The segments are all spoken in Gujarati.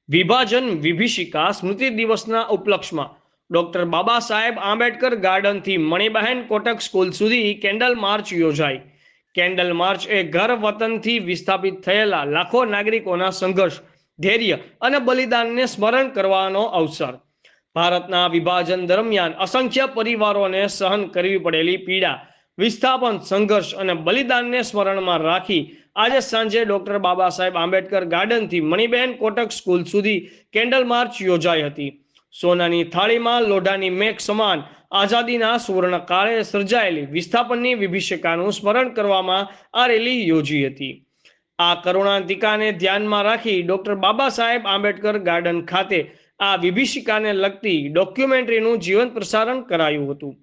વિભાજન વિભીષિકા સ્મૃતિ દિવસના ઉપલક્ષમાં ડોક્ટર બાબા સાહેબ આંબેડકર ગાર્ડનથી મણિબહેન કોટક સ્કૂલ સુધી કેન્ડલ માર્ચ યોજાઈ. કેન્ડલ માર્ચ એ ઘર વતનથી વિસ્થાપિત થયેલા લાખો નાગરિકોના સંઘર્ષ, ધૈર્ય અને બલિદાનને સ્મરણ કરવાનો અવસર. ભારતના વિભાજન દરમિયાન અસંખ્ય પરિવારોને સહન કરવી પડેલી પીડા, વિસ્થાપન, સંઘર્ષ અને બલિદાનને સ્મરણમાં રાખી આજે સાંજે ડોક્ટર બાબા સાહેબ આંબેડકર ગાર્ડનથી મણિબહેન કોટક સ્કૂલ સુધી કેન્ડલ માર્ચ યોજાઈ હતી. સોનાની થાળીમાં લોઢાની મેઘ સમાન આઝાદીના સુવર્ણકાળે સર્જાયેલી વિસ્થાપનની વિભીષિકાનું સ્મરણ કરવામાં આ રેલી યોજી હતી. આ કરુણાંતિકાને ધ્યાનમાં રાખી ડોક્ટર બાબા સાહેબ આંબેડકર ગાર્ડન ખાતે આ વિભીષિકાને લગતી ડોક્યુમેન્ટરીનું જીવંત પ્રસારણ કરાયું હતું.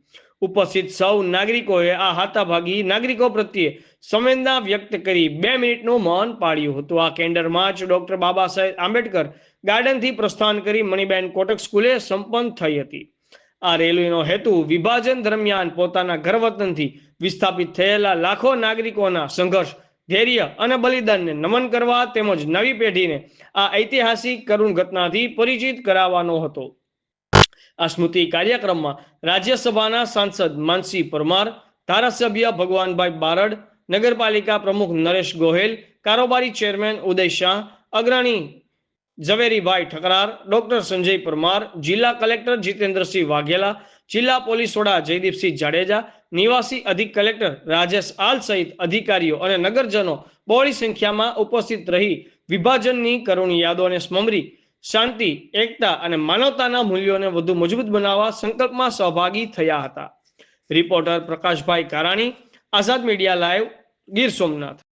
ઉપસ્થિત સૌ નાગરિકોએ આ હાથાભાગી નાગરિકો પ્રત્યે સંવેદના વ્યક્ત કરી 2 મિનિટનું મૌન પાળ્યું હતું. આ candle March doctor Baba Saheb Ambedkar ગાર્ડનથી પ્રસ્થાન કરી મણિબહેન કોટક સ્કૂલે સંપન્ન થઈ હતી. આ રેલીનો હેતુ વિભાજન દરમિયાન પોતાના ઘર વતનથી વિસ્થાપિત થયેલા લાખો નાગરિકોના સંઘર્ષ, ધૈર્ય અને બલિદાનને નમન કરવા તેમજ નવી પેઢીને આ ઐતિહાસિક કરુણ ઘટનાથી પરિચિત કરાવવાનો હતો. આ સ્મૃતિ કાર્યક્રમમાં રાજ્યસભાના સાંસદ માનસી પરમાર, ધારાસભ્ય ભગવાનભાઈ બારડ, નગરપાલિકા પ્રમુખ નરેશ ગોહેલ, કારોબારી ચેરમેન ઉદય શાહ, અગ્રણી ઝવેરીભાઈ ઠકરાર, ડોક્ટર સંજય પરમાર, જિલ્લા કલેક્ટર જીતેન્દ્રસિંહ વાઘેલા, જિલ્લા પોલીસ વડા જયદીપસિંહ જાડેજા, નિવાસી અધિક કલેક્ટર રાજેશ આલ સહિત અધિકારીઓ અને નગરજનો બહોળી સંખ્યામાં ઉપસ્થિત રહી વિભાજનની કરુણ યાદોને સ્મરી શાંતિ, એકતા અને માનવતાના મૂલ્યોને વધુ મજબૂત બનાવવા સંકલ્પમાં સહભાગી થયા હતા. રિપોર્ટર પ્રકાશભાઈ કારાણી, આઝાદ મીડિયા લાઈવ, ગીર સોમનાથ.